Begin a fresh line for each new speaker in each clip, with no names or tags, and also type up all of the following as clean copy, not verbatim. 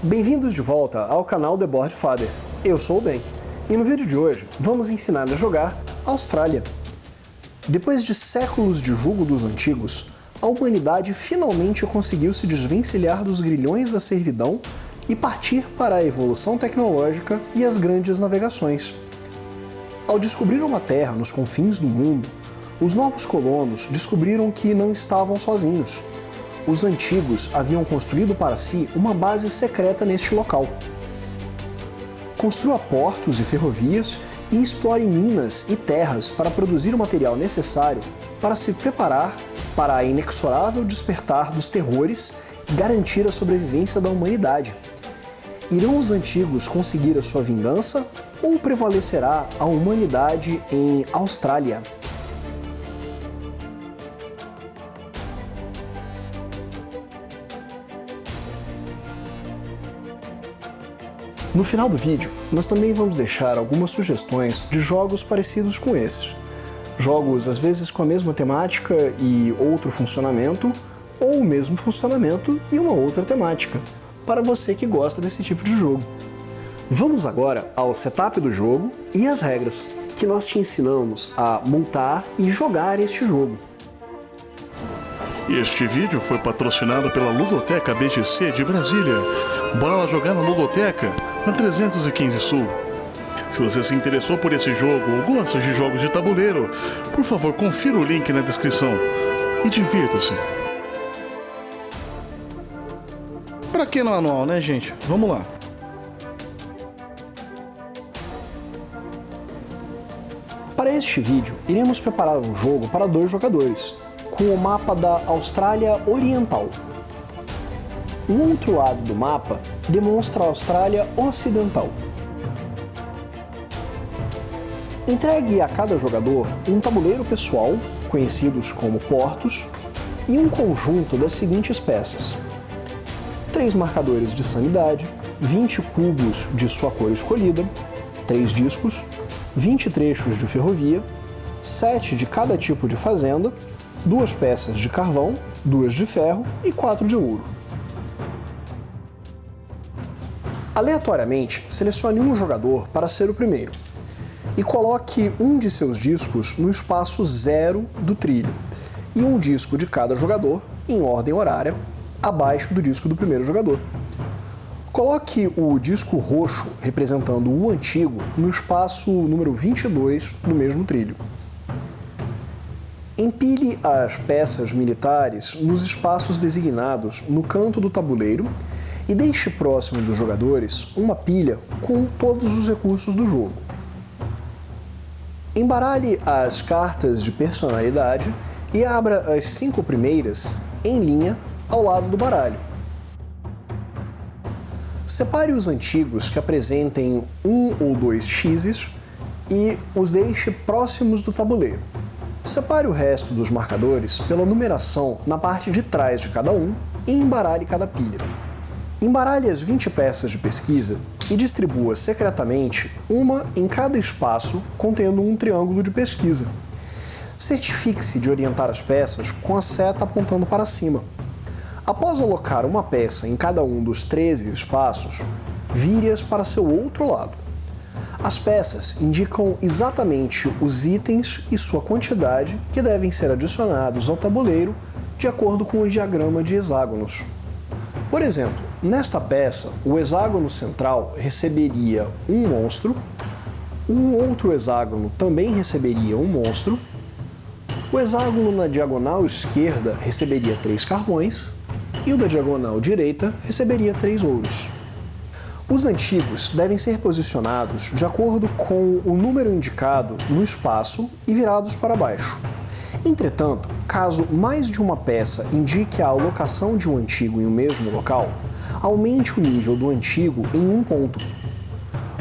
Bem-vindos de volta ao canal The Board Father. Eu sou o Ben, e no vídeo de hoje vamos ensinar a jogar Austrália. Depois de séculos de jugo dos antigos, a humanidade finalmente conseguiu se desvencilhar dos grilhões da servidão e partir para a evolução tecnológica e as grandes navegações. Ao descobrir uma terra nos confins do mundo, os novos colonos descobriram que não estavam sozinhos. Os antigos haviam construído para si uma base secreta neste local. Construa portos e ferrovias e explore minas e terras para produzir o material necessário para se preparar para a inexorável despertar dos terrores e garantir a sobrevivência da humanidade. Irão os antigos conseguir a sua vingança ou prevalecerá a humanidade em Austrália? No final do vídeo, nós também vamos deixar algumas sugestões de jogos parecidos com esses. Jogos às vezes com a mesma temática e outro funcionamento, ou o mesmo funcionamento e uma outra temática, para você que gosta desse tipo de jogo. Vamos agora ao setup do jogo e as regras, que nós te ensinamos a montar e jogar este jogo.
Este vídeo foi patrocinado pela Ludoteca BGC de Brasília. Bora lá jogar na Ludoteca, na 315 Sul. Se você se interessou por esse jogo ou gosta de jogos de tabuleiro, por favor confira o link na descrição e divirta-se. Pra que no manual, né, gente? Vamos lá.
Para este vídeo, iremos preparar um jogo para 2 jogadores, com o mapa da Austrália Oriental. O outro lado do mapa demonstra a Austrália Ocidental. Entregue a cada jogador um tabuleiro pessoal, conhecidos como portos, e um conjunto das seguintes peças: 3 marcadores de sanidade, 20 cubos de sua cor escolhida, 3 discos, 20 trechos de ferrovia, 7 de cada tipo de fazenda, 2 peças de carvão, 2 de ferro e 4 de ouro. Aleatoriamente, selecione um jogador para ser o primeiro e coloque um de seus discos no espaço 0 do trilho e um disco de cada jogador, em ordem horária, abaixo do disco do primeiro jogador. Coloque o disco roxo, representando o antigo, no espaço número 22 do mesmo trilho. Empilhe as peças militares nos espaços designados no canto do tabuleiro e deixe próximo dos jogadores uma pilha com todos os recursos do jogo. Embaralhe as cartas de personalidade e abra as 5 primeiras em linha ao lado do baralho. Separe os antigos que apresentem 1 ou 2 x's e os deixe próximos do tabuleiro. Separe o resto dos marcadores pela numeração na parte de trás de cada um e embaralhe cada pilha. Embaralhe as 20 peças de pesquisa e distribua secretamente uma em cada espaço contendo um triângulo de pesquisa. Certifique-se de orientar as peças com a seta apontando para cima. Após alocar uma peça em cada um dos 13 espaços, vire-as para seu outro lado. As peças indicam exatamente os itens e sua quantidade que devem ser adicionados ao tabuleiro de acordo com o diagrama de hexágonos. Por exemplo, nesta peça, o hexágono central receberia um monstro, um outro hexágono também receberia um monstro, o hexágono na diagonal esquerda receberia 3 carvões e o da diagonal direita receberia 3 ouros. Os antigos devem ser posicionados de acordo com o número indicado no espaço e virados para baixo. Entretanto, caso mais de uma peça indique a alocação de um antigo em um mesmo local, aumente o nível do antigo em um ponto.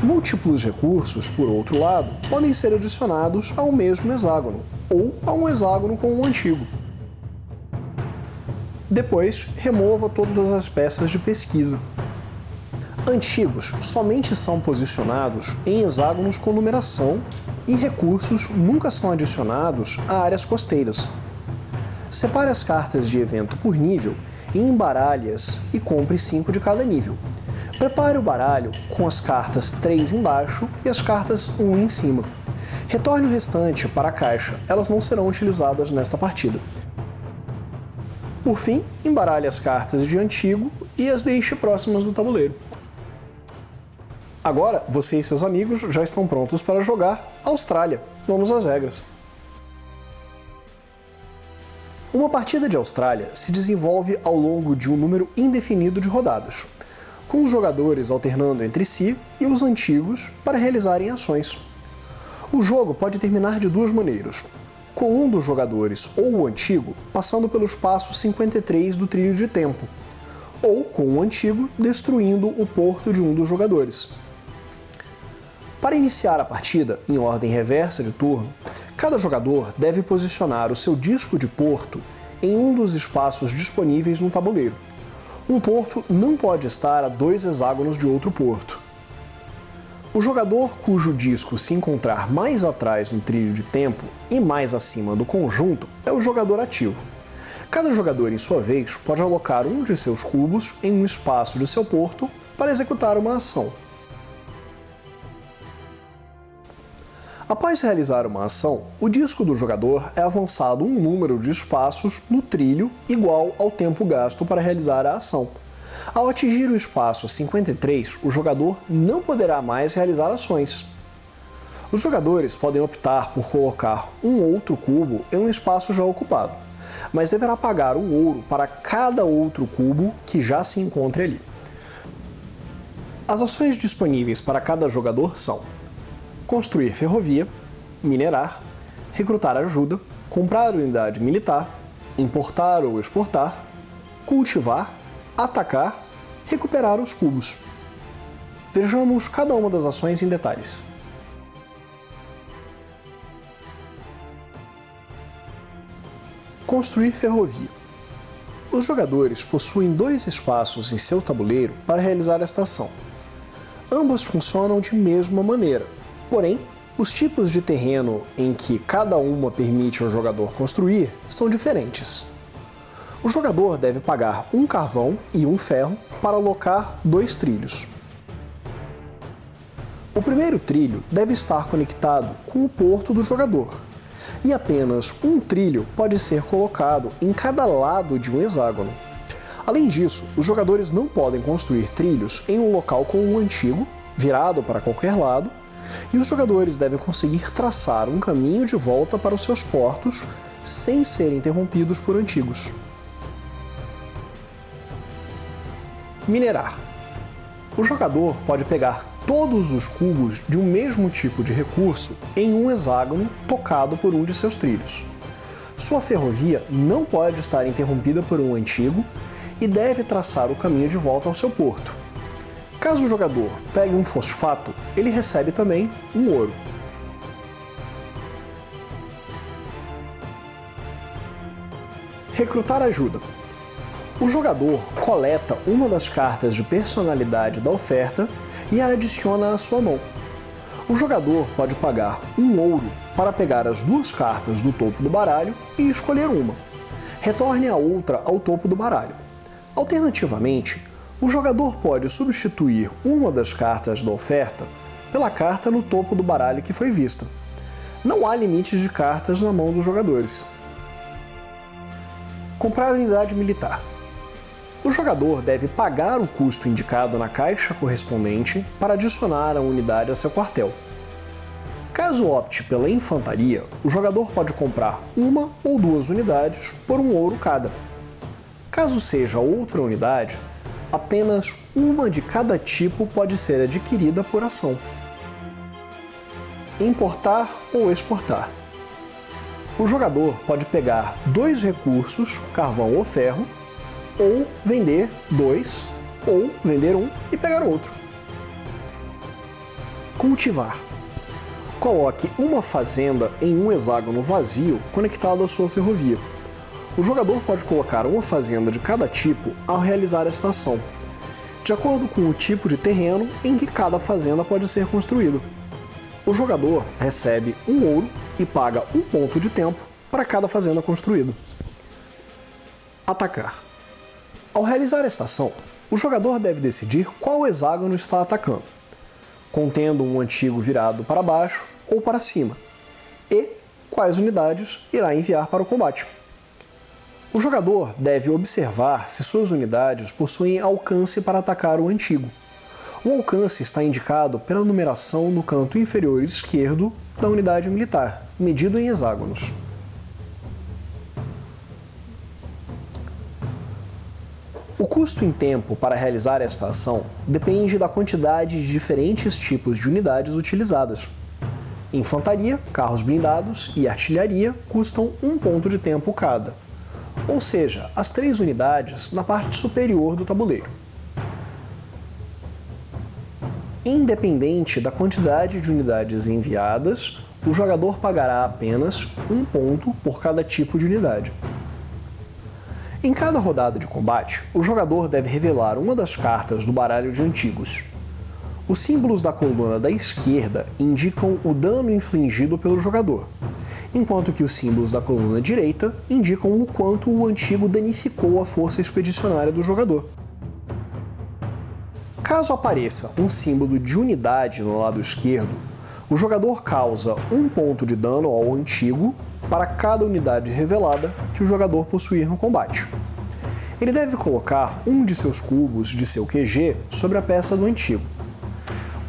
Múltiplos recursos, por outro lado, podem ser adicionados ao mesmo hexágono, ou a um hexágono com um antigo. Depois, remova todas as peças de pesquisa. Antigos somente são posicionados em hexágonos com numeração e recursos nunca são adicionados a áreas costeiras. Separe as cartas de evento por nível e embaralhe-as e compre 5 de cada nível. Prepare o baralho com as cartas 3 embaixo e as cartas 1 em cima. Retorne o restante para a caixa, elas não serão utilizadas nesta partida. Por fim, embaralhe as cartas de antigo e as deixe próximas do tabuleiro. Agora, você e seus amigos já estão prontos para jogar Austrália. Vamos às regras. Uma partida de Austrália se desenvolve ao longo de um número indefinido de rodadas, com os jogadores alternando entre si e os antigos para realizarem ações. O jogo pode terminar de duas maneiras, com um dos jogadores ou o antigo passando pelo espaço 53 do trilho de tempo, ou com o antigo destruindo o porto de um dos jogadores. Para iniciar a partida, em ordem reversa de turno, cada jogador deve posicionar o seu disco de porto em um dos espaços disponíveis no tabuleiro. Um porto não pode estar a 2 hexágonos de outro porto. O jogador cujo disco se encontrar mais atrás no trilho de tempo e mais acima do conjunto é o jogador ativo. Cada jogador, em sua vez, pode alocar um de seus cubos em um espaço de seu porto para executar uma ação. Após realizar uma ação, o disco do jogador é avançado um número de espaços no trilho igual ao tempo gasto para realizar a ação. Ao atingir o espaço 53, o jogador não poderá mais realizar ações. Os jogadores podem optar por colocar um outro cubo em um espaço já ocupado, mas deverá pagar um ouro para cada outro cubo que já se encontre ali. As ações disponíveis para cada jogador são: construir ferrovia, minerar, recrutar ajuda, comprar unidade militar, importar ou exportar, cultivar, atacar, recuperar os cubos. Vejamos cada uma das ações em detalhes. Construir ferrovia. Os jogadores possuem 2 espaços em seu tabuleiro para realizar esta ação. Ambas funcionam de mesma maneira, porém, os tipos de terreno em que cada uma permite ao jogador construir são diferentes. O jogador deve pagar um carvão e um ferro para alocar 2 trilhos. O primeiro trilho deve estar conectado com o porto do jogador, e apenas um trilho pode ser colocado em cada lado de um hexágono. Além disso, os jogadores não podem construir trilhos em um local com um antigo, virado para qualquer lado, e os jogadores devem conseguir traçar um caminho de volta para os seus portos sem serem interrompidos por antigos. Minerar. O jogador pode pegar todos os cubos de um mesmo tipo de recurso em um hexágono tocado por um de seus trilhos. Sua ferrovia não pode estar interrompida por um antigo e deve traçar o caminho de volta ao seu porto. Caso o jogador pegue um fosfato, ele recebe também um ouro. Recrutar ajuda. O jogador coleta uma das cartas de personalidade da oferta e a adiciona à sua mão. O jogador pode pagar um ouro para pegar as 2 cartas do topo do baralho e escolher uma. Retorne a outra ao topo do baralho. Alternativamente, o jogador pode substituir uma das cartas da oferta pela carta no topo do baralho que foi vista. Não há limites de cartas na mão dos jogadores. Comprar unidade militar. O jogador deve pagar o custo indicado na caixa correspondente para adicionar a unidade a seu quartel. Caso opte pela infantaria, o jogador pode comprar 1 ou 2 unidades por um ouro cada. Caso seja outra unidade, apenas uma de cada tipo pode ser adquirida por ação. Importar ou exportar. O jogador pode pegar 2 recursos, carvão ou ferro, ou vender 2, ou vender 1 e pegar outro. Cultivar. Coloque uma fazenda em um hexágono vazio conectado à sua ferrovia. O jogador pode colocar uma fazenda de cada tipo ao realizar esta ação, de acordo com o tipo de terreno em que cada fazenda pode ser construída. O jogador recebe um ouro e paga um ponto de tempo para cada fazenda construída. Atacar. Ao realizar esta ação, O jogador deve decidir qual hexágono está atacando, contendo um antigo virado para baixo ou para cima, e quais unidades irá enviar para o combate. O jogador deve observar se suas unidades possuem alcance para atacar o antigo. O alcance está indicado pela numeração no canto inferior esquerdo da unidade militar, medido em hexágonos. O custo em tempo para realizar esta ação depende da quantidade de diferentes tipos de unidades utilizadas. Infantaria, carros blindados e artilharia custam 1 ponto de tempo cada, ou seja, as 3 unidades na parte superior do tabuleiro. Independente da quantidade de unidades enviadas, o jogador pagará apenas 1 ponto por cada tipo de unidade. Em cada rodada de combate, o jogador deve revelar uma das cartas do baralho de antigos. Os símbolos da coluna da esquerda indicam o dano infligido pelo jogador, enquanto que os símbolos da coluna direita indicam o quanto o antigo danificou a força expedicionária do jogador. Caso apareça um símbolo de unidade no lado esquerdo, o jogador causa 1 ponto de dano ao antigo para cada unidade revelada que o jogador possuir no combate. Ele deve colocar um de seus cubos de seu QG sobre a peça do antigo.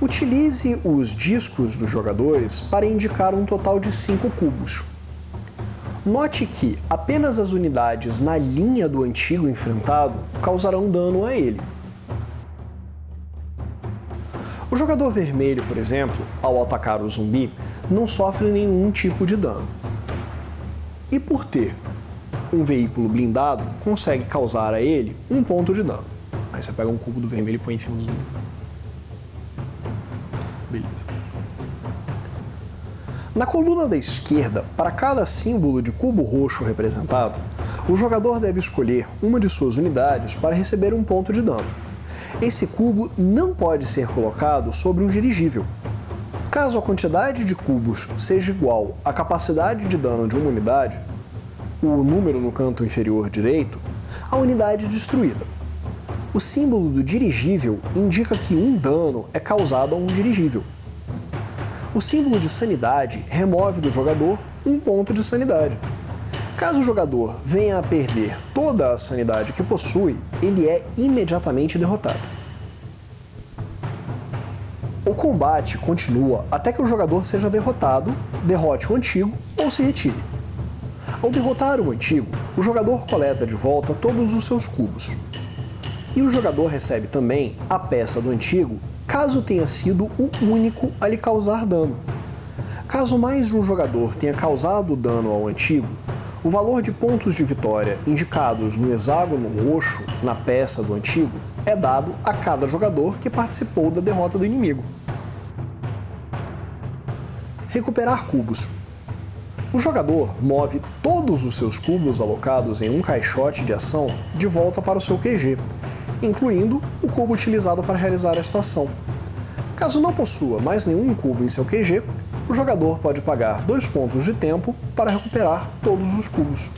Utilize os discos dos jogadores para indicar um total de 5 cubos. Note que apenas as unidades na linha do antigo enfrentado causarão dano a ele. O jogador vermelho, por exemplo, ao atacar o zumbi, não sofre nenhum tipo de dano. E por ter um veículo blindado, consegue causar a ele 1 ponto de dano. Aí você pega um cubo do vermelho e põe em cima do zumbi. Beleza. Na coluna da esquerda, para cada símbolo de cubo roxo representado, o jogador deve escolher uma de suas unidades para receber 1 ponto de dano. Esse cubo não pode ser colocado sobre um dirigível. Caso a quantidade de cubos seja igual à capacidade de dano de uma unidade, o número no canto inferior direito, a unidade é destruída. O símbolo do dirigível indica que um dano é causado a um dirigível. O símbolo de sanidade remove do jogador 1 ponto de sanidade. Caso o jogador venha a perder toda a sanidade que possui, ele é imediatamente derrotado. O combate continua até que o jogador seja derrotado, derrote o antigo ou se retire. Ao derrotar o antigo, o jogador coleta de volta todos os seus cubos. E o jogador recebe também a peça do antigo, caso tenha sido o único a lhe causar dano. Caso mais de um jogador tenha causado dano ao antigo, o valor de pontos de vitória indicados no hexágono roxo na peça do antigo é dado a cada jogador que participou da derrota do inimigo. Recuperar cubos. O jogador move todos os seus cubos alocados em um caixote de ação de volta para o seu QG, incluindo o cubo utilizado para realizar esta ação. Caso não possua mais nenhum cubo em seu QG, o jogador pode pagar 2 pontos de tempo para recuperar todos os cubos.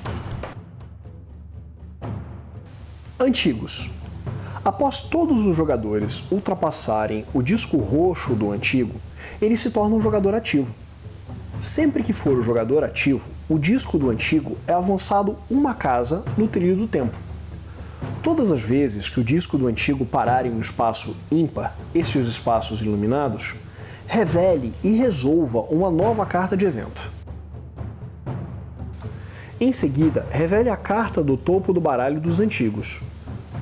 Antigos. Após todos os jogadores ultrapassarem o disco roxo do antigo, ele se torna um jogador ativo. Sempre que for o jogador ativo, o disco do antigo é avançado uma casa no trilho do tempo. Todas as vezes que o disco do antigo parar em um espaço ímpar, esses espaços iluminados, revele e resolva uma nova carta de evento. Em seguida, revele a carta do topo do baralho dos antigos.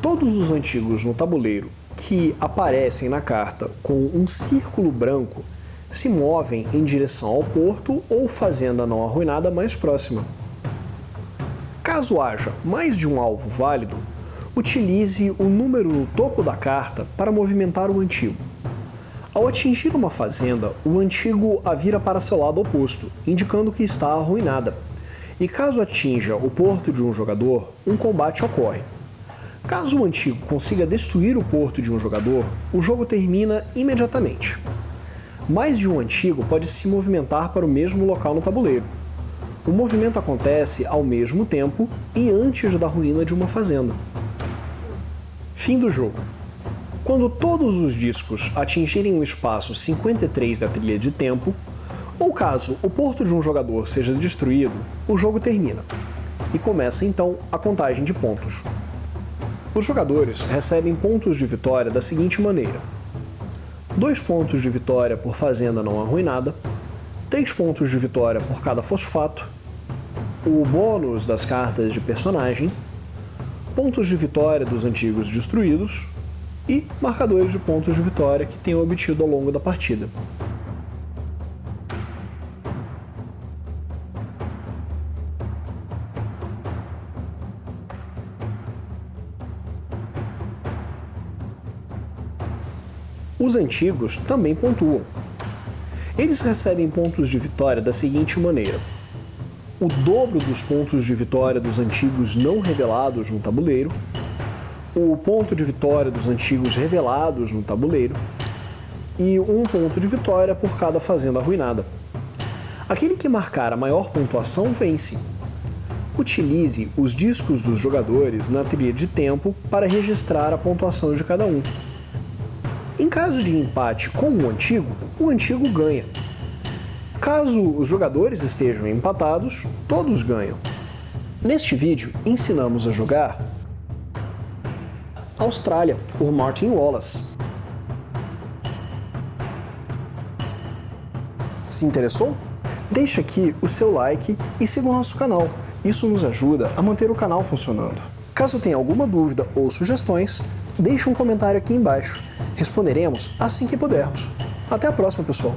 Todos os antigos no tabuleiro que aparecem na carta com um círculo branco se movem em direção ao porto ou fazenda não arruinada mais próxima. Caso haja mais de um alvo válido, utilize o número no topo da carta para movimentar o antigo. Ao atingir uma fazenda, o antigo a vira para seu lado oposto, indicando que está arruinada. E caso atinja o porto de um jogador, um combate ocorre. Caso o antigo consiga destruir o porto de um jogador, o jogo termina imediatamente. Mais de um antigo pode se movimentar para o mesmo local no tabuleiro. O movimento acontece ao mesmo tempo e antes da ruína de uma fazenda. Fim do jogo. Quando todos os discos atingirem o espaço 53 da trilha de tempo, ou caso o porto de um jogador seja destruído, o jogo termina. E começa então a contagem de pontos. Os jogadores recebem pontos de vitória da seguinte maneira: 2 pontos de vitória por fazenda não arruinada, 3 pontos de vitória por cada fosfato, o bônus das cartas de personagem, pontos de vitória dos antigos destruídos e marcadores de pontos de vitória que tenham obtido ao longo da partida. Os antigos também pontuam. Eles recebem pontos de vitória da seguinte maneira: o dobro dos pontos de vitória dos antigos não revelados no tabuleiro, o ponto de vitória dos antigos revelados no tabuleiro e 1 ponto de vitória por cada fazenda arruinada. Aquele que marcar a maior pontuação vence. Utilize os discos dos jogadores na trilha de tempo para registrar a pontuação de cada um. Em caso de empate com o antigo ganha. Caso os jogadores estejam empatados, todos ganham. Neste vídeo, ensinamos a jogar Austrália, por Martin Wallace. Se interessou? Deixe aqui o seu like e siga o nosso canal. Isso nos ajuda a manter o canal funcionando. Caso tenha alguma dúvida ou sugestões, deixe um comentário aqui embaixo. Responderemos assim que pudermos. Até a próxima, pessoal!